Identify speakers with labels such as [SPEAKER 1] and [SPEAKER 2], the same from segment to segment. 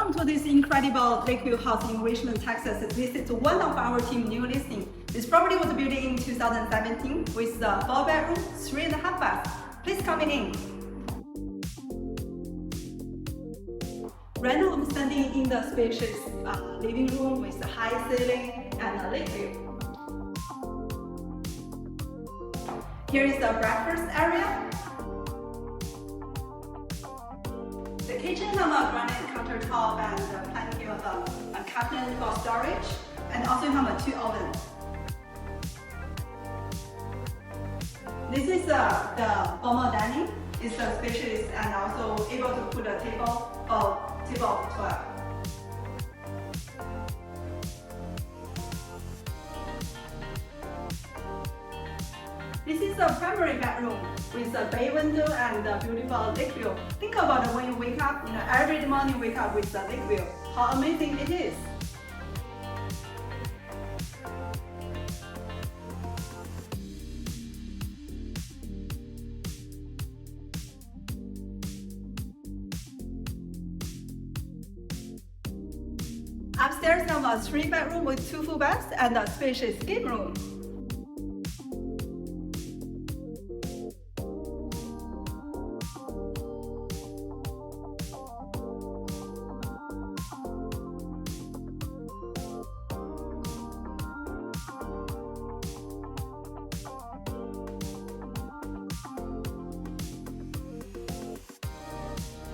[SPEAKER 1] Welcome to this incredible Lakeview house in Richmond, Texas. This is one of our team new listing. This property was built in 2017 with a 4-bedroom, 3.5 baths. Please come in. Right now I'm standing in the spacious living room with a high ceiling and a lake view. Here is the breakfast area. The kitchen has a granite countertop and plenty of a cabinet for storage, and also have 2 ovens. This is the formal dining. It's spacious and also able to put a table of 12. This is the primary bedroom with a bay window and a beautiful lake view. Think about it when you wake up, every morning you wake up with the lake view. How amazing it is. Upstairs have a 3-bedroom with 2 full baths and a spacious game room.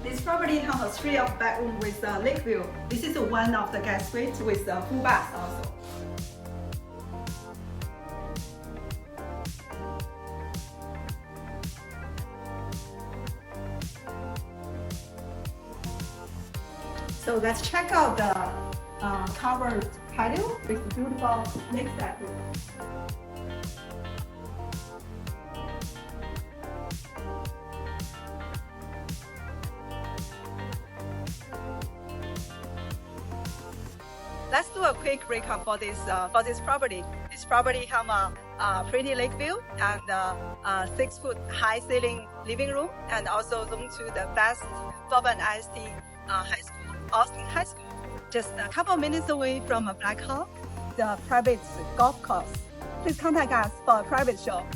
[SPEAKER 1] This property has a 3-bedroom with a lake view. This is one of the guest suites with a full bath also. So let's check out the covered patio with beautiful lakeside view. Let's do a quick recap for this property. This property has a pretty lake view and a 6-foot high ceiling living room, and also home to the best Fort Bend ISD high school, Austin High School. Just a couple minutes away from a Black Hawk, the private golf course. Please contact us for a private show.